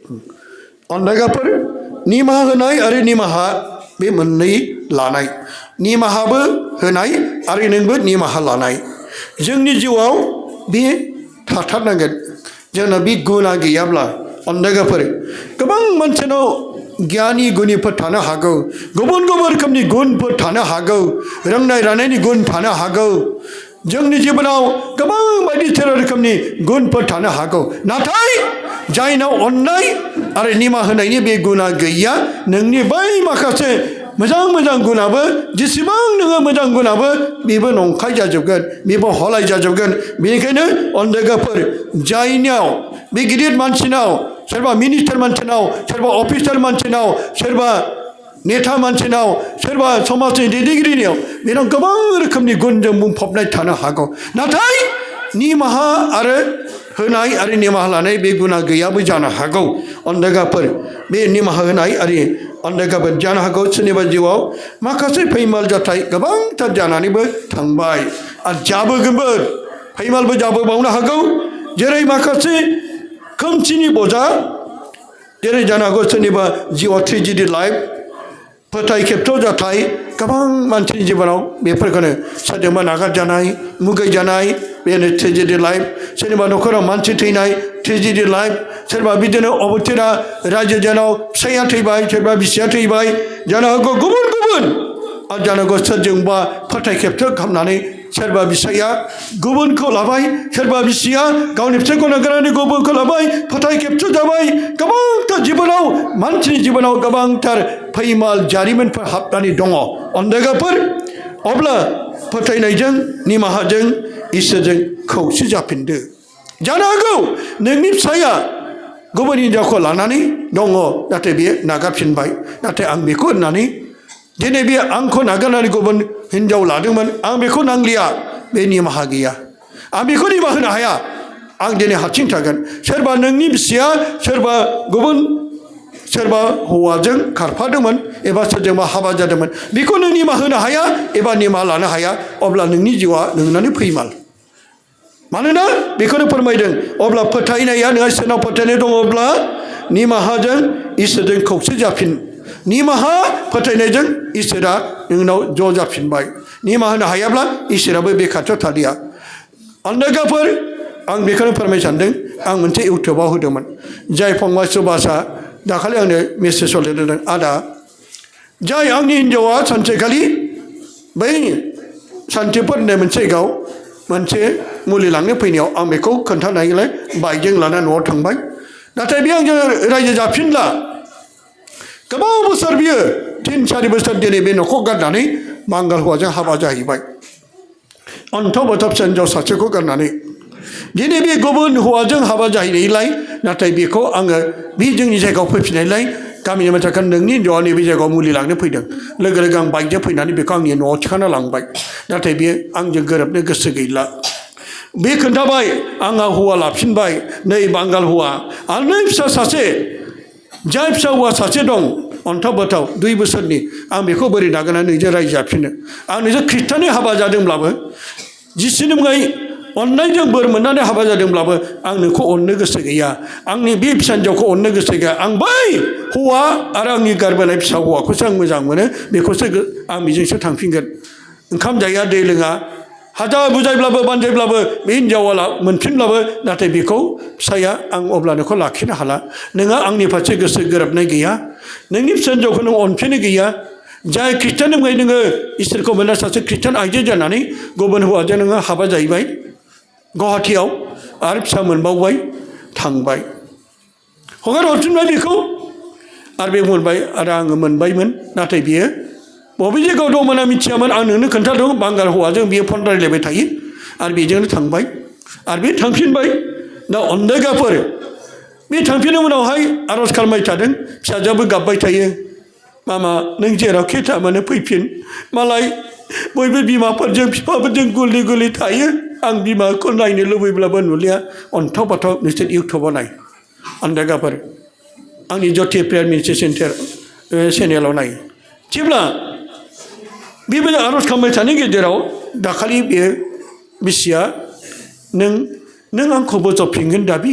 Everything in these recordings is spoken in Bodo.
अन्दायगाफोर निमाहा होनाय आरो निमाहा बे मोननै लानाय निमाहाबो होनाय आरो नोंबो निमाहा लानाय जोंनि जिउआव बे थाथारनांगोन जोंना बे गुना गैयाब्ला अन्दायगाफोर गोबां मानसिनाव गियानि गुनिफोर थानो हागौ गुबुन गुबुन रोखोमनि गुनफोर थानो हागौ रोंनाय रानायनि गुन थानो हागौ जोंनि जिबनाव गोबां बायदिसिना रोखोमनि गुनफोर थानो हागौ नाथाय जायनाव अननाय आरो निमाहा होनायनि बे गुना गैया नोंनि बै माखासे मोजां मोजां गुनाबो जेसेबां नोङो मोजां गुनाबो बेबो नंखाय जाजोबगोन बेबो हलाय जाजोबगोन बेनिखायनो अन्दायगाफोर जायनियाव बे गिदिर मानसिनाव सोरबा मिनिस्टार मानसिनाव सोरबा अफिसार मानसिनाव सोरबा नेता मानसिनाव सोरबा समाजनि दैदेनगिरिनियाव बेनाव गोबां रोखोमनि गुनजों बुंफबनाय थानो हागौ नाथाय निमाहा आरो होनाय आरो निमाहा लानाय बे गुना गैयाबो जानो हागौ अन्दायगाफोर बे निमाहा होनाय आरो अन्दायगाफोर जानो हागौ सोरनिबा जिउआव माखासे फैमाल जाथाय गोबांथार जानानैबो थांबाय आरो जाबोगोनबो फैमालबो जाबोबावनो हागौ जेरै माखासे खोमसिनि बजा जेरै जानो हागौ सोरनिबा जिउआव ट्रेजेडि लाइफ फोथाय खेबस' जाथाय गोबां मानसिनि जिबनाव बेफोरखौनो सोरजोंबा नागारजानाय मुगै जानाय बेनो ट्रेजेडि लाइफ सोरनिबा न'खराव मानसि थैनाय ट्रेजेडि लाइफ सोरबा बिदिनो अबथिरा रायजो जानाव फिसाया थैबाय सोरबा बिसिया थैबाय जानो हागौ गुबुन गुबुन आरो जानो हागौ सोरजोंबा फोथाय खेबस' खालामनानै सोरबा बिसाया गुबुनखौ लाबाय सोरबा बिसिया गावनि फिसायखौ नागारनानै गुबुनखौ लाबाय फोथाय खेबस' जाबाय गोबांथार जिबनाव मानसिनि जिबनाव गोबांथार फैमाल जारिमिनफोर हाबनानै दङ अन्दायगाफोर अब्ला फोथायनायजों निमाहाजों इसोरजों खौसे जाफिनदो जानो हागौ नोंनि फिसाया गुबुन हिन्जावखौ लानानै दङ नाथाय बियो नागारफिनबाय नाथाय आं बेखौ होननानै दिनै बे आंखौ नागारनानै गुबुन हिन्जाव लादोंमोन आं बेखौ नांलिया बे निमाहा गैया आं बेखौ निमाहा होनो हाया आं दिनै हारसिं थागोन सोरबा नोंनि बिसिया सोरबा गुबुन सोरबा हौवाजों खारफादोंमोन एबा सोरजोंबा हाबा जादोंमोन बेखौ नों निमाहा होनो हाया एबा निमाहा लानो हाया अब्ला नोंनि जिउआ नोंनानो फैमाल मानोना बेखौनो फोरमायदों अब्ला फोथायनाया नोंहा सोरनाव फोथायनाय दङब्ला निमाहाजों इसोरजों खौसे जाफिन निमाहा फोथायनायजों इसोरा नोंनाव ज' जाफिनबाय निमाहा होनो हायाब्ला इसोराबो बे खाथियाव थालिया अन्दायगाफोर आं बेखौनो फोरमायनो सानदों आं मोनसे इउटुबाव होदोंमोन जाय फंबाय सुबासआ दाखालि आंनो मेसेज लिरदों आदा जाय आंनि हिन्जावा सानसेखालि बै सान्थिफुर होननाय मोनसे जायगायाव मोनसे मुलि लांनो फैनायाव आं बेखौ खोन्थानायलाय बाइकजों लाना न'आव थांबाय नाथाय बे आंजों रायजो जाफिनला गोबाव बोसोर बियो 3-4 बोसोर दिनै बे न'खौ गारनानै बांगाल हौवाजों हाबा जाहैबाय अन्थाव बाथाव फिसा हिन्जाव सासेखौ गारनानै दिनै बे गुबुन हौवाजों हाबा जाहैनायलाय नाथाय बेखौ आङो बे जोंनि जायगायाव फैफिननायलाय गामिनि मानसिया नोंनि हिन्जावा नैबे जायगायाव मुलि लांनो फैदों लोगो लोगो आं बाइकजों फैनानै बेखौ आंनि न'आव थिखांना लांबाय नाथाय बेयो आंजों गोरोबनो गोसो गैला बे खोन्थाबाय आंहा हौवा लाफिनबाय नै बांगाल हौवा आरो नै फिसा सासे जाय फिसा हौवा सासे दं अन्थाव बाथाव 2 बोसोरनि आं बेखौ बोरै नागारनानै नोंजों रायजो जाफिनो आं नोंजों ख्रिस्टाननि हाबा जादोंब्लाबो जिसुनि मुङै अननायजों बोर मोननानै हाबा जादोंब्लाबो आं नोंखौ अननो गोसो गैया आंनि बे फिसा हिन्जावखौ अननो गोसो गैया आं बै हौवा आरो आंनि गारबोनाय फिसा हौवाखौसो आं मोजां मोनो बेखौसो आं बेजोंसो थांफिनगोन ओंखाम जाया दै लोङा हाजार बुजायब्लाबो बानजायब्लाबो बे हिन्जावा मोनफिनब्लाबो नाथाय बेखौ फिसाया आं अब्ला नोंखौ लाखिनो हाला नोंहा आंनि फारसे गोसो गोरोबनाय गैया नोंनि फिसा हिन्जावखौ नों अनफिननो गैया जाय ख्रिस्टाननि मुङै नोङो इसोरखौ मोनना सासे ख्रिस्टान आइजो जानानै गुबुन हौवाजों नोङो हाबा जाहैबाय गुवाहाटियाव आरो फिसा मोनबावबाय थांबाय हगार हरफिनबाय बेखौ आरो बे मोनबाय आरो आङो मोनबायमोन नाथाय बियो बबे जायगायाव दंमोन आं मिथियामोन आं नोंनो खोन्थादों बांगाल हौवाजों बियो फन रायज्लायबाय थायो आरो बेजोंनो थांबाय आरो बे थांफिनबाय दा अन्दायगाफोर बे थांफिननाय उनावहाय आर'ज खालामबाय थादों फिसाजोआबो गाबबाय थायो मामा नों जेरावखि थामानो फैफिन मालाय बयबो बिमाफोरजों बिफाफोरजों गुलि गुलि थायो आं बिमाखौ नायनो लुबैब्लाबो नुलिया अन्थाव बाथाव नोंसोर इउटुबाव नाय अन्दायगाफोर आंनि ज्योति प्रेयार मिनिस्ट्रि सेन्टार चेनेलाव नाय जेब्ला बेबायदि आर'ज खालामबाय थानायनि गेजेराव दाखालि बे बिसिया नों आंखौ बोजबफिनगोन दाबि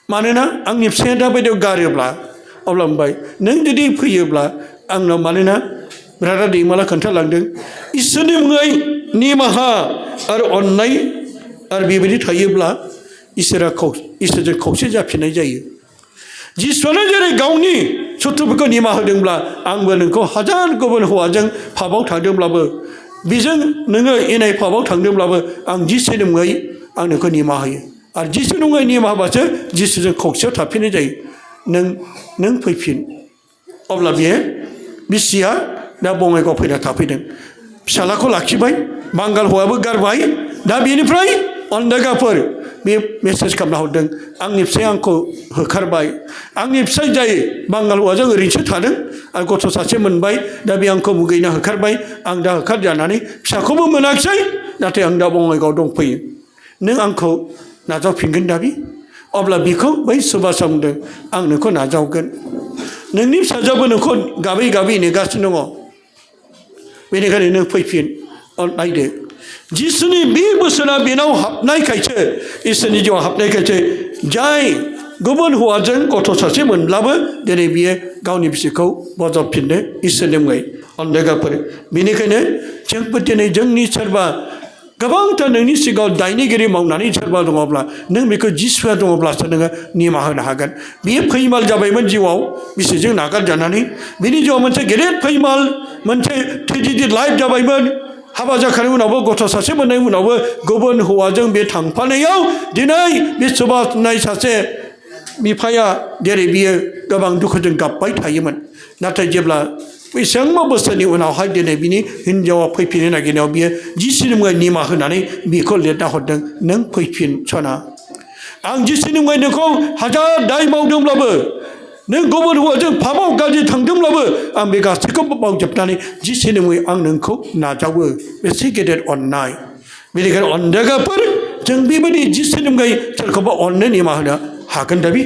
मानोना आंनि फिसाया दा बायदियाव गारोब्ला अब्ला बुंबाय नों जुदि फैयोब्ला आंनाव मानोना ब्रादार दैमाला खोन्थालांदों इसोरनि मुङै निमाहा आरो अननाय आरो बेबायदि थायोब्ला इसोरजों खौसे जाफिननाय जायो जिसुआनो जेरै गावनि सुथुरफोरखौ निमाहा होदोंब्ला आंबो नोंखौ हाजार गुबुन हौवाजों पापाव थांदोंब्लाबो बेजों नोङो इनाय पापाव थांदोंब्लाबो आं जिसुनि मुङै आं नोंखौ निमाहा होयो आरो जिसुनि मुङै निमाहा होबासो जिसुजों खौसेयाव थाफिननाय जायो नों फैफिन अब्ला बियो बिसिया दा बङाइगाव फैना थाफैदों फिसालाखौ लाखिबाय बांगाल हौवायाबो गारबाय दा बेनिफ्राय अन्दागाफोर बे मेसेज खालामना हरदों आंनि फिसाया आंखौ होखारबाय आंनि फिसाय जायो बांगाल हौवाजों ओरैनोसो थादों आरो गथ' सासे मोनबाय दा बे आंखौ मुगैना होखारबाय आं दा होखार जानानै फिसाखौबो मोनाखिसै नाथाय आं दा बङाइगाव दंफैयो नों आंखौ नाजावफिनगोन दाबि अब्ला बिखौ बै सुबासआ बुंदों आं नोंखौ नाजावगोन नोंनि फिसाजोआबो नोंखौ गाबै गाबै नेगासिनो दङ बेनिखायनो नों फैफिन नायदो जिसुनि बे बोसोना बेनाव हाबनायखायसो इसोरनि जिउआव हाबनायखायसो जाय गुबुन हौवाजों गथ' सासे मोनब्लाबो दिनै बियो गावनि बिसिखौ बजबफिननो इसोरनि मुङै अन्दायगाफोर बेनिखायनो जोंबो दिनै जोंनि सोरबा गोबांथार नोंनि सिगाङाव दायनिगिरि मावनानै सोरबा दङब्ला नों बेखौ जिसुआ दङब्लासो नोङो निमाहा होनो हागोन बेयो फैमाल जाबायमोन जिउआव बिसिजों नागारजानानै बिनि जिउआव मोनसे गेदेर फैमाल मोनसे ट्रेजेडि लाइफ जाबायमोन हाबा जाखांनायनि उनावबो गथ' सासे मोननायनि उनावबो गुबुन हौवाजों बे थांफानायाव दिनै बे सुबास होननाय सासे बिफाया जेरै बियो गोबां दुखुजों गाबबाय थायोमोन नाथाय जेब्ला बेसेबांबा बोसोरनि उनावहाय दिनै बिनि हिन्जावा फैफिननो नागिरनायाव बियो जिसुनि मुङै निमाहा होनानै बेखौ लिरना हरदों नों फैफिन सना आं जिसुनि मुङै नोंखौ हाजार दाय मावदोंब्लाबो नों गुबुन हौवाजों पापाव गाज्रि थांदोंब्लाबो आं बे गासैखौबो मावजोबनानै जिसुनि मुङै आं नोंखौ नाजावो बेसे गेदेर अननाय बेनिखायनो अन्दागाफोर जों बेबायदि जिसुनि मुङै सोरखौबा अननो निमाहा होनो हागोन दा बे